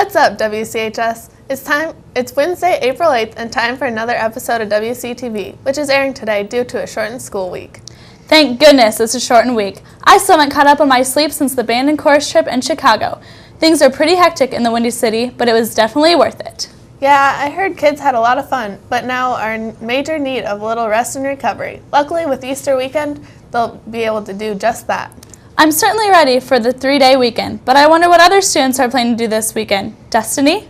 What's up, WCHS? It's Wednesday, April 8th, and time for another episode of Wctv, which is airing today due to a shortened school week. Thank goodness it's a shortened week. I still haven't caught up on my sleep since the band and chorus trip in Chicago. Things are pretty hectic in the Windy City, but it was definitely worth it. Yeah, I heard kids had a lot of fun, but now are in major need of a little rest and recovery. Luckily, with Easter weekend, they'll be able to do just that. I'm certainly ready for the 3-day weekend, but I wonder what other students are planning to do this weekend. Destiny?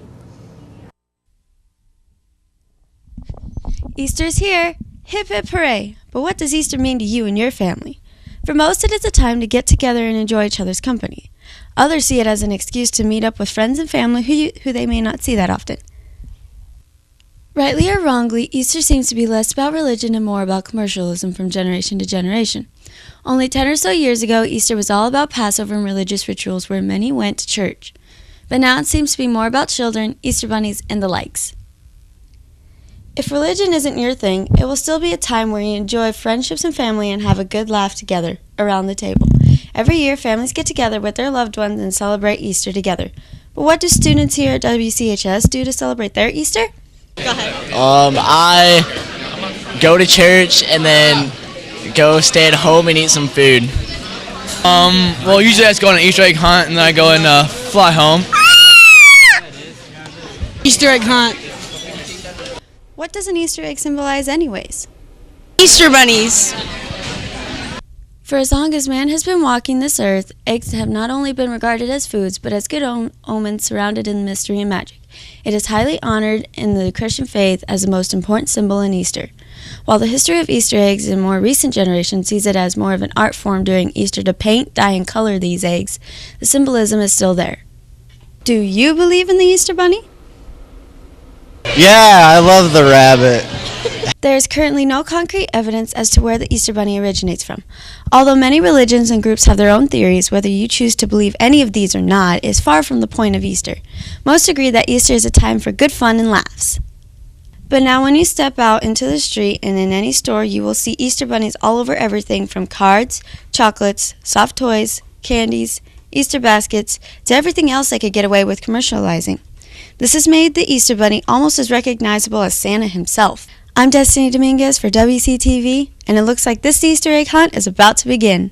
Easter's here! Hip hip hooray! But what does Easter mean to you and your family? For most, it is a time to get together and enjoy each other's company. Others see it as an excuse to meet up with friends and family who they may not see that often. Rightly or wrongly, Easter seems to be less about religion and more about commercialism from generation to generation. Only 10 or so years ago, Easter was all about Passover and religious rituals where many went to church. But now it seems to be more about children, Easter bunnies, and the likes. If religion isn't your thing, it will still be a time where you enjoy friendships and family and have a good laugh together around the table. Every year, families get together with their loved ones and celebrate Easter together. But what do students here at WCHS do to celebrate their Easter? Go ahead. I go to church and then go stay at home and eat some food. Well, usually I just go on an Easter egg hunt and then I go and fly home. Easter egg hunt. What does an Easter egg symbolize anyways? Easter bunnies. For as long as man has been walking this earth, eggs have not only been regarded as foods, but as good omens surrounded in mystery and magic. It is highly honored in the Christian faith as the most important symbol in Easter. While the history of Easter eggs in more recent generations sees it as more of an art form during Easter to paint, dye, and color these eggs, the symbolism is still there. Do you believe in the Easter bunny? Yeah, I love the rabbit. There is currently no concrete evidence as to where the Easter bunny originates from. Although many religions and groups have their own theories, whether you choose to believe any of these or not is far from the point of Easter. Most agree that Easter is a time for good fun and laughs. But now when you step out into the street and in any store, you will see Easter bunnies all over everything from cards, chocolates, soft toys, candies, Easter baskets, to everything else they could get away with commercializing. This has made the Easter bunny almost as recognizable as Santa himself. I'm Destiny Dominguez for WCTV, and it looks like this Easter egg hunt is about to begin.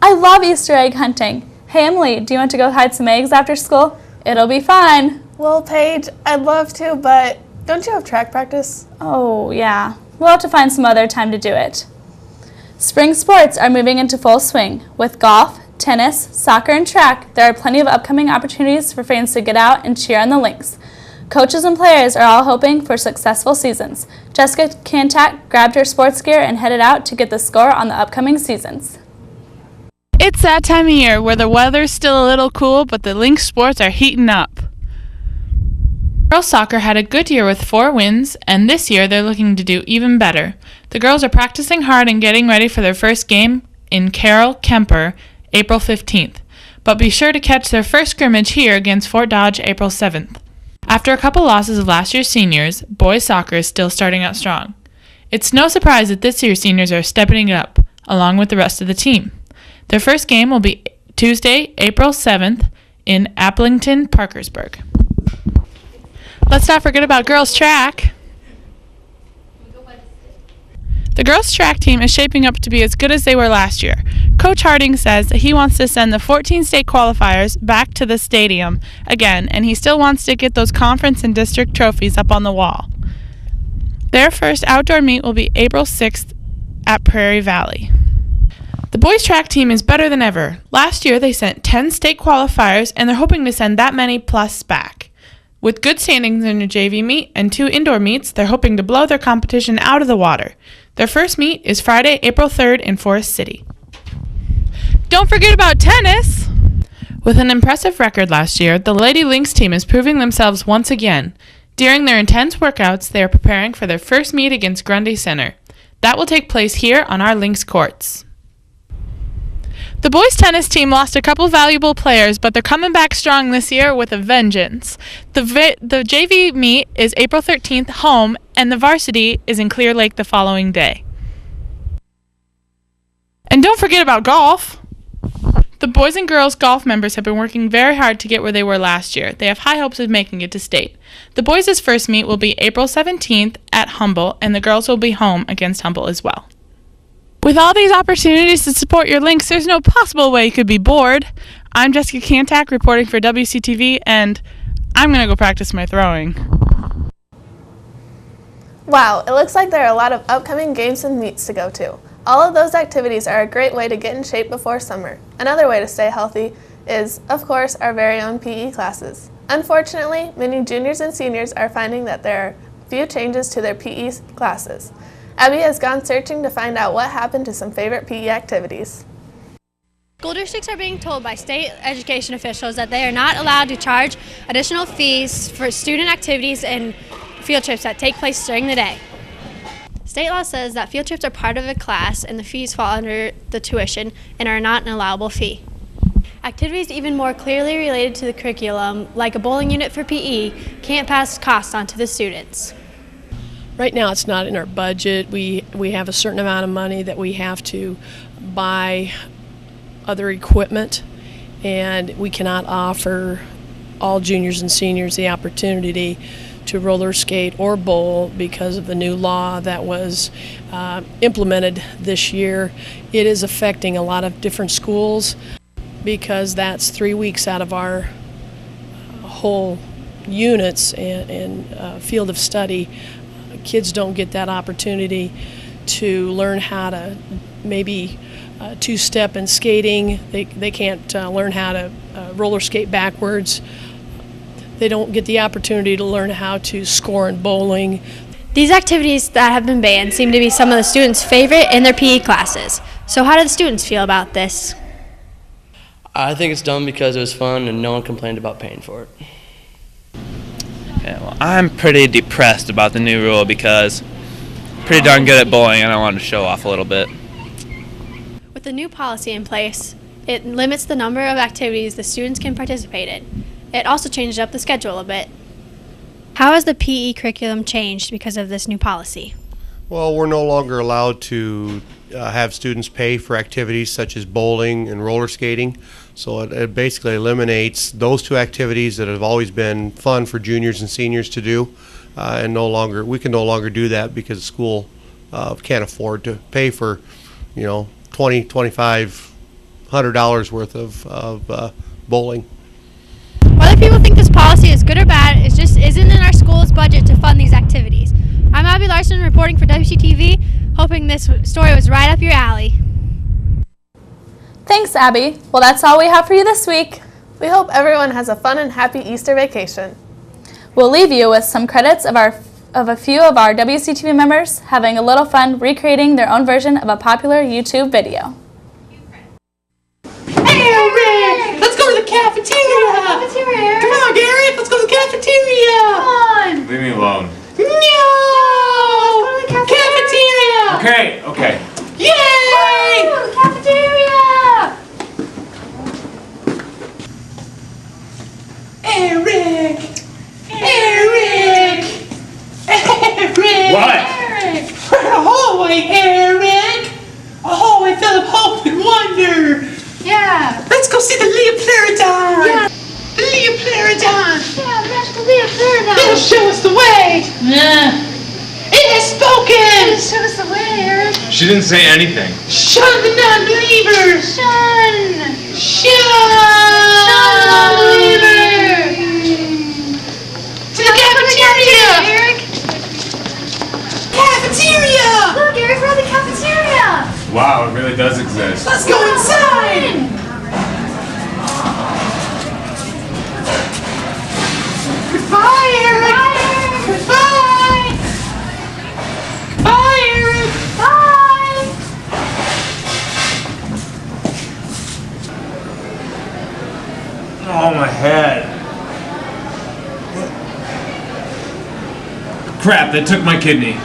I love Easter egg hunting. Hey Emily, do you want to go hide some eggs after school? It'll be fun. Well, Paige, I'd love to, but don't you have track practice? Oh, yeah. We'll have to find some other time to do it. Spring sports are moving into full swing. With golf, tennis, soccer, and track, there are plenty of upcoming opportunities for fans to get out and cheer on the links. Coaches and players are all hoping for successful seasons. Jessica Kantak grabbed her sports gear and headed out to get the score on the upcoming seasons. It's that time of year where the weather's still a little cool, but the link sports are heating up. Girls soccer had a good year with 4 wins, and this year they're looking to do even better. The girls are practicing hard and getting ready for their first game in Carroll Kemper, April 15th. But be sure to catch their first scrimmage here against Fort Dodge, April 7th. After a couple losses of last year's seniors, boys soccer is still starting out strong. It's no surprise that this year's seniors are stepping it up, along with the rest of the team. Their first game will be Tuesday, April 7th in Applington, Parkersburg. Let's not forget about girls track. The girls' track team is shaping up to be as good as they were last year. Coach Harding says that he wants to send the 14 state qualifiers back to the stadium again, and he still wants to get those conference and district trophies up on the wall. Their first outdoor meet will be April 6th at Prairie Valley. The boys' track team is better than ever. Last year they sent 10 state qualifiers, and they're hoping to send that many plus back. With good standings in a JV meet and 2 indoor meets, they're hoping to blow their competition out of the water. Their first meet is Friday, April 3rd in Forest City. Don't forget about tennis! With an impressive record last year, the Lady Lynx team is proving themselves once again. During their intense workouts, they are preparing for their first meet against Grundy Center. That will take place here on our Lynx courts. The boys' tennis team lost a couple valuable players, but they're coming back strong this year with a vengeance. The JV meet is April 13th home, and the varsity is in Clear Lake the following day. And don't forget about golf. The boys and girls golf members have been working very hard to get where they were last year. They have high hopes of making it to state. The boys' first meet will be April 17th at Humboldt, and the girls will be home against Humboldt as well. With all these opportunities to support your Lynx, there's no possible way you could be bored. I'm Jessica Kantak reporting for Wctv, and I'm going to go practice my throwing. Wow, it looks like there are a lot of upcoming games and meets to go to. All of those activities are a great way to get in shape before summer. Another way to stay healthy is, of course, our very own PE classes. Unfortunately, many juniors and seniors are finding that there are few changes to their PE classes. Abby has gone searching to find out what happened to some favorite PE activities. School districts are being told by state education officials that they are not allowed to charge additional fees for student activities and field trips that take place during the day. State law says that field trips are part of a class and the fees fall under the tuition and are not an allowable fee. Activities even more clearly related to the curriculum, like a bowling unit for PE, can't pass costs on to the students. Right now it's not in our budget. We have a certain amount of money that we have to buy other equipment, and we cannot offer all juniors and seniors the opportunity to roller skate or bowl because of the new law that was implemented this year. It is affecting a lot of different schools because that's 3 weeks out of our whole units and field of study. Kids don't get that opportunity to learn how to maybe two-step in skating. They can't learn how to roller skate backwards. They don't get the opportunity to learn how to score in bowling. These activities that have been banned seem to be some of the students' favorite in their PE classes. So how do the students feel about this? I think it's done because it was fun and no one complained about paying for it. Yeah, well, I'm pretty depressed about the new rule because I'm pretty darn good at bowling and I wanted to show off a little bit. With the new policy in place, it limits the number of activities the students can participate in. It also changed up the schedule a bit. How has the PE curriculum changed because of this new policy? Well, we're no longer allowed to have students pay for activities such as bowling and roller skating. So it basically eliminates those two activities that have always been fun for juniors and seniors to do, and we can no longer do that because the school can't afford to pay for, $2,500 worth of bowling. Whether people think this policy is good or bad, it just isn't in our school's budget to fund these activities. I'm Abby Larson reporting for WCTV, hoping this story was right up your alley. Thanks, Abby. Well, that's all we have for you this week. We hope everyone has a fun and happy Easter vacation. We'll leave you with some credits of a few of our WCTV members having a little fun recreating their own version of a popular YouTube video. Hey, Rick! Let's go to the cafeteria! Come on, Garrett! Let's go to the cafeteria! Come on! Leave me alone. No! Let's go to the cafeteria! Okay. Yay! Woo! Cafeteria! Eric! Eric! What? Eric! We're in a hallway, Eric! A hallway full of hope and wonder! Yeah! Let's go see the Leoplerodon! Yeah! The Leoplerodon! Yeah, the magical Webster! It'll show us the way! Yeah! It has spoken! Show us the way, Eric! She didn't say anything. Shun the non-believers! Shun! Shun the non-believers! To the cafeteria! Eric! Cafeteria! Look, Eric, we're at the cafeteria! Wow, it really does exist. Let's go inside! Goodbye, Eric! Goodbye! Bye, Eric! Bye! Oh, my head. Crap, they took my kidney.